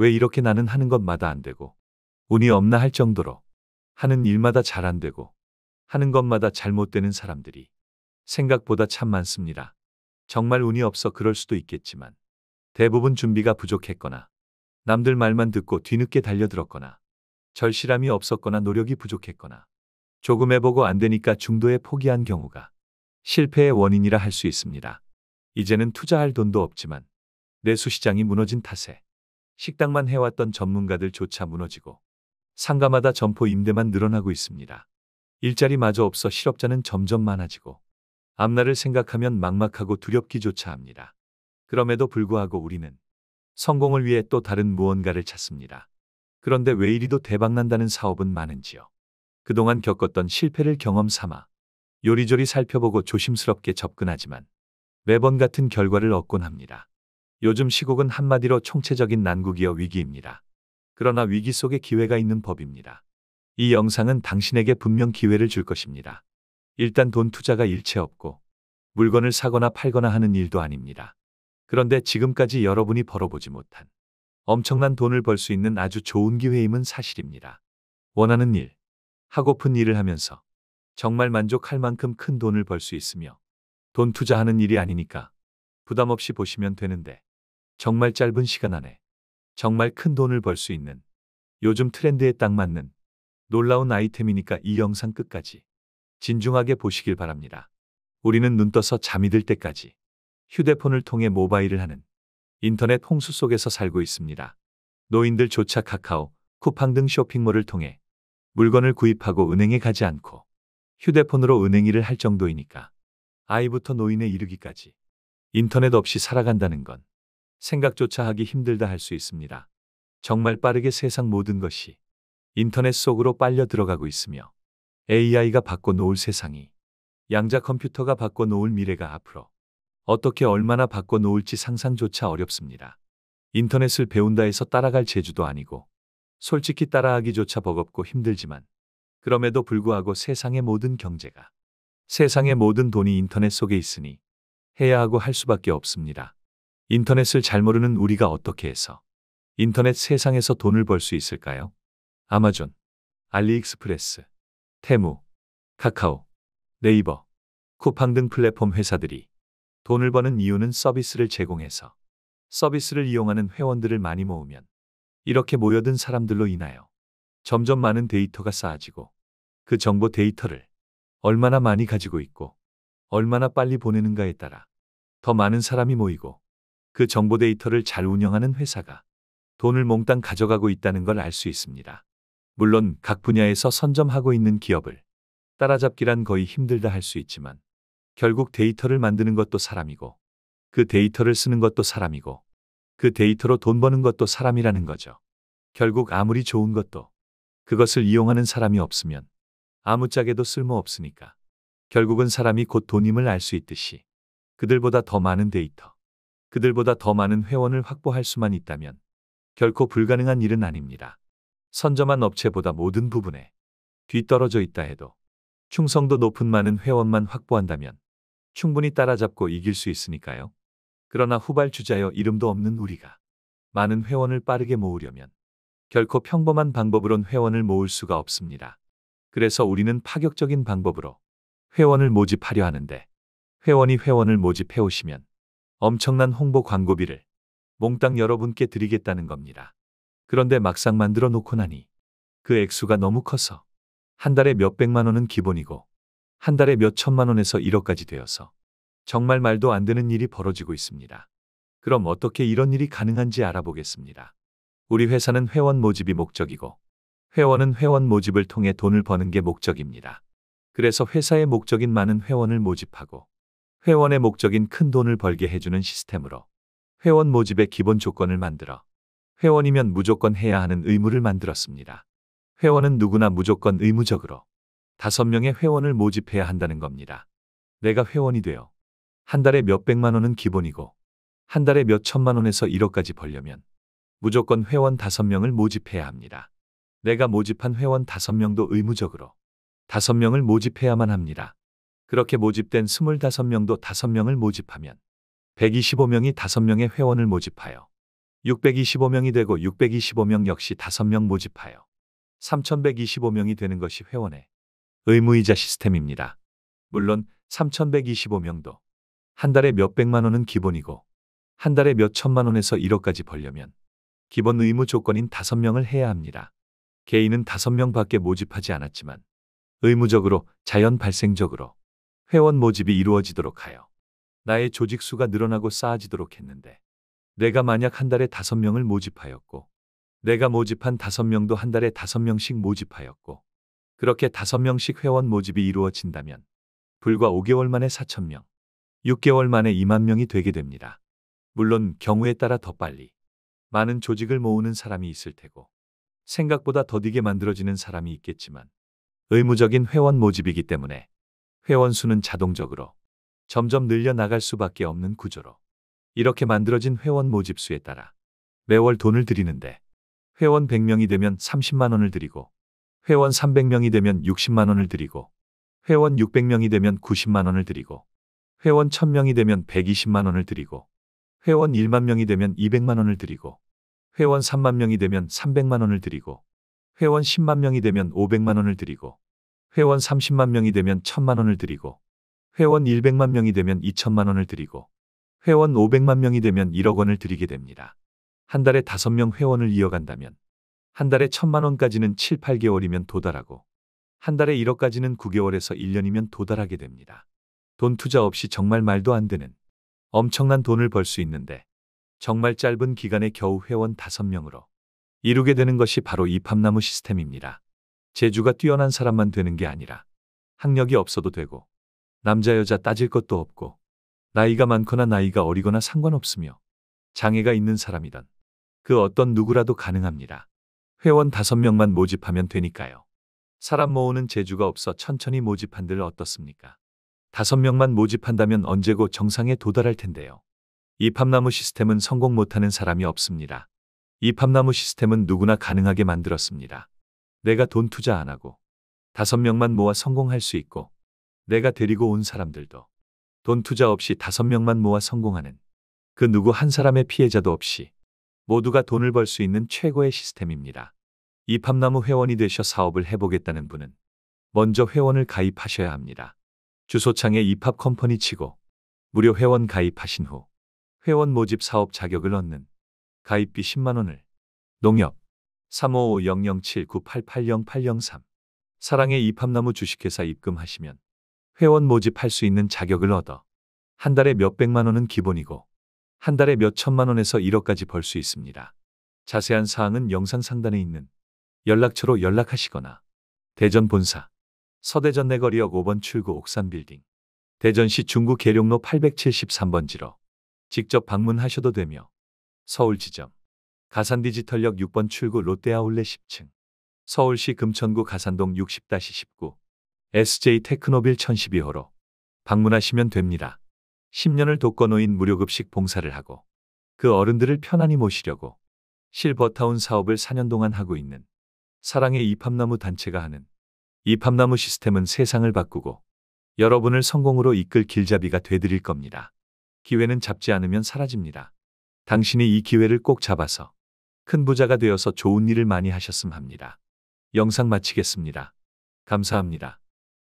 왜 이렇게 나는 하는 것마다 안 되고 운이 없나 할 정도로 하는 일마다 잘 안 되고 하는 것마다 잘못되는 사람들이 생각보다 참 많습니다. 정말 운이 없어 그럴 수도 있겠지만 대부분 준비가 부족했거나 남들 말만 듣고 뒤늦게 달려들었거나 절실함이 없었거나 노력이 부족했거나 조금 해보고 안 되니까 중도에 포기한 경우가 실패의 원인이라 할 수 있습니다. 이제는 투자할 돈도 없지만 내수시장이 무너진 탓에 식당만 해왔던 전문가들조차 무너지고 상가마다 점포 임대만 늘어나고 있습니다. 일자리마저 없어 실업자는 점점 많아지고 앞날을 생각하면 막막하고 두렵기조차 합니다. 그럼에도 불구하고 우리는 성공을 위해 또 다른 무언가를 찾습니다. 그런데 왜 이리도 대박난다는 사업은 많은지요. 그동안 겪었던 실패를 경험 삼아 요리조리 살펴보고 조심스럽게 접근하지만 매번 같은 결과를 얻곤 합니다. 요즘 시국은 한마디로 총체적인 난국이여 위기입니다. 그러나 위기 속에 기회가 있는 법입니다. 이 영상은 당신에게 분명 기회를 줄 것입니다. 일단 돈 투자가 일체 없고 물건을 사거나 팔거나 하는 일도 아닙니다. 그런데 지금까지 여러분이 벌어보지 못한 엄청난 돈을 벌 수 있는 아주 좋은 기회임은 사실입니다. 원하는 일, 하고픈 일을 하면서 정말 만족할 만큼 큰 돈을 벌 수 있으며 돈 투자하는 일이 아니니까 부담 없이 보시면 되는데 정말 짧은 시간 안에 정말 큰 돈을 벌 수 있는 요즘 트렌드에 딱 맞는 놀라운 아이템이니까 이 영상 끝까지 진중하게 보시길 바랍니다. 우리는 눈 떠서 잠이 들 때까지 휴대폰을 통해 모바일을 하는 인터넷 홍수 속에서 살고 있습니다. 노인들조차 카카오, 쿠팡 등 쇼핑몰을 통해 물건을 구입하고 은행에 가지 않고 휴대폰으로 은행일을 할 정도이니까 아이부터 노인에 이르기까지 인터넷 없이 살아간다는 건 생각조차 하기 힘들다 할 수 있습니다. 정말 빠르게 세상 모든 것이 인터넷 속으로 빨려 들어가고 있으며 AI가 바꿔놓을 세상이 양자 컴퓨터가 바꿔놓을 미래가 앞으로 어떻게 얼마나 바꿔놓을지 상상조차 어렵습니다. 인터넷을 배운다 해서 따라갈 재주도 아니고 솔직히 따라하기조차 버겁고 힘들지만 그럼에도 불구하고 세상의 모든 경제가 세상의 모든 돈이 인터넷 속에 있으니 해야 하고 할 수밖에 없습니다. 인터넷을 잘 모르는 우리가 어떻게 해서 인터넷 세상에서 돈을 벌 수 있을까요? 아마존, 알리익스프레스, 테무, 카카오, 네이버, 쿠팡 등 플랫폼 회사들이 돈을 버는 이유는 서비스를 제공해서 서비스를 이용하는 회원들을 많이 모으면 이렇게 모여든 사람들로 인하여 점점 많은 데이터가 쌓아지고 그 정보 데이터를 얼마나 많이 가지고 있고 얼마나 빨리 보내는가에 따라 더 많은 사람이 모이고 그 정보 데이터를 잘 운영하는 회사가 돈을 몽땅 가져가고 있다는 걸 알 수 있습니다. 물론 각 분야에서 선점하고 있는 기업을 따라잡기란 거의 힘들다 할 수 있지만 결국 데이터를 만드는 것도 사람이고 그 데이터를 쓰는 것도 사람이고 그 데이터로 돈 버는 것도 사람이라는 거죠. 결국 아무리 좋은 것도 그것을 이용하는 사람이 없으면 아무짝에도 쓸모없으니까 결국은 사람이 곧 돈임을 알 수 있듯이 그들보다 더 많은 데이터, 그들보다 더 많은 회원을 확보할 수만 있다면 결코 불가능한 일은 아닙니다. 선점한 업체보다 모든 부분에 뒤떨어져 있다 해도 충성도 높은 많은 회원만 확보한다면 충분히 따라잡고 이길 수 있으니까요. 그러나 후발주자여 이름도 없는 우리가 많은 회원을 빠르게 모으려면 결코 평범한 방법으론 회원을 모을 수가 없습니다. 그래서 우리는 파격적인 방법으로 회원을 모집하려 하는데 회원이 회원을 모집해 오시면 엄청난 홍보 광고비를 몽땅 여러분께 드리겠다는 겁니다. 그런데 막상 만들어 놓고 나니 그 액수가 너무 커서 한 달에 몇백만 원은 기본이고 한 달에 몇천만 원에서 1억까지 되어서 정말 말도 안 되는 일이 벌어지고 있습니다. 그럼 어떻게 이런 일이 가능한지 알아보겠습니다. 우리 회사는 회원 모집이 목적이고 회원은 회원 모집을 통해 돈을 버는 게 목적입니다. 그래서 회사의 목적인 많은 회원을 모집하고 회원의 목적인 큰 돈을 벌게 해주는 시스템으로 회원 모집의 기본 조건을 만들어 회원이면 무조건 해야 하는 의무를 만들었습니다. 회원은 누구나 무조건 의무적으로 5명의 회원을 모집해야 한다는 겁니다. 내가 회원이 되어 한 달에 몇백만 원은 기본이고 한 달에 몇천만 원에서 1억까지 벌려면 무조건 회원 5명을 모집해야 합니다. 내가 모집한 회원 5명도 의무적으로 5명을 모집해야만 합니다. 그렇게 모집된 25명도 5명을 모집하면 125명이 5명의 회원을 모집하여 625명이 되고 625명 역시 5명 모집하여 3125명이 되는 것이 회원의 의무이자 시스템입니다. 물론 3125명도 한 달에 몇백만 원은 기본이고 한 달에 몇천만 원에서 1억까지 벌려면 기본 의무 조건인 5명을 해야 합니다. 개인은 5명밖에 모집하지 않았지만 의무적으로 자연 발생적으로 회원 모집이 이루어지도록 하여 나의 조직 수가 늘어나고 쌓아지도록 했는데 내가 만약 한 달에 5명을 모집하였고 내가 모집한 5명도 한 달에 5명씩 모집하였고 그렇게 5명씩 회원 모집이 이루어진다면 불과 5개월 만에 4,000명, 6개월 만에 2만 명이 되게 됩니다. 물론 경우에 따라 더 빨리 많은 조직을 모으는 사람이 있을 테고 생각보다 더디게 만들어지는 사람이 있겠지만 의무적인 회원 모집이기 때문에 회원 수는 자동적으로 점점 늘려나갈 수밖에 없는 구조로 이렇게 만들어진 회원 모집 수에 따라 매월 돈을 들이는데 회원 100명이 되면 30만 원을 드리고 회원 300명이 되면 60만 원을 드리고 회원 600명이 되면 90만 원을 드리고 회원 1000명이 되면 120만 원을 드리고 회원 1만 명이 되면 200만 원을 드리고 회원 3만 명이 되면 300만 원을 드리고 회원 10만 명이 되면 500만 원을 드리고 회원 30만 명이 되면 1000만 원을 드리고 회원 100만 명이 되면 2천만 원을 드리고 회원 500만 명이 되면 1억 원을 드리게 됩니다. 한 달에 5명 회원을 이어간다면 한 달에 1000만 원까지는 7, 8개월이면 도달하고 한 달에 1억까지는 9개월에서 1년이면 도달하게 됩니다. 돈 투자 없이 정말 말도 안 되는 엄청난 돈을 벌 수 있는데 정말 짧은 기간에 겨우 회원 5명으로 이루게 되는 것이 바로 이팝나무 시스템입니다. 재주가 뛰어난 사람만 되는 게 아니라 학력이 없어도 되고 남자 여자 따질 것도 없고 나이가 많거나 나이가 어리거나 상관없으며 장애가 있는 사람이든 그 어떤 누구라도 가능합니다. 회원 5명만 모집하면 되니까요. 사람 모으는 재주가 없어 천천히 모집한들 어떻습니까? 5명만 모집한다면 언제고 정상에 도달할 텐데요. 이팝나무 시스템은 성공 못하는 사람이 없습니다. 이팝나무 시스템은 누구나 가능하게 만들었습니다. 내가 돈 투자 안 하고 5명만 모아 성공할 수 있고 내가 데리고 온 사람들도 돈 투자 없이 5명만 모아 성공하는 그 누구 한 사람의 피해자도 없이 모두가 돈을 벌 수 있는 최고의 시스템입니다. 이팝나무 회원이 되셔 사업을 해보겠다는 분은 먼저 회원을 가입하셔야 합니다. 주소창에 이팝 컴퍼니 치고 무료 회원 가입하신 후 회원 모집 사업 자격을 얻는 가입비 10만 원을 농협 35500798800803 사랑의 이팝나무 주식회사 입금하시면 회원 모집할 수 있는 자격을 얻어 한 달에 몇백만 원은 기본이고 한 달에 몇천만 원에서 1억까지 벌 수 있습니다. 자세한 사항은 영상 상단에 있는 연락처로 연락하시거나 대전 본사 서대전 내거리역 5번 출구 옥산빌딩 대전시 중구 계룡로 873번지로 직접 방문하셔도 되며 서울 지점 가산디지털역 6번 출구 롯데아울렛 10층 서울시 금천구 가산동 60-19 SJ테크노빌 1012호로 방문하시면 됩니다. 10년을 독거노인 무료급식 봉사를 하고 그 어른들을 편안히 모시려고 실버타운 사업을 4년 동안 하고 있는 사랑의 이팝나무 단체가 하는 이팝나무 시스템은 세상을 바꾸고 여러분을 성공으로 이끌 길잡이가 되드릴 겁니다. 기회는 잡지 않으면 사라집니다. 당신이 이 기회를 꼭 잡아서 큰 부자가 되어서 좋은 일을 많이 하셨음 합니다. 영상 마치겠습니다. 감사합니다.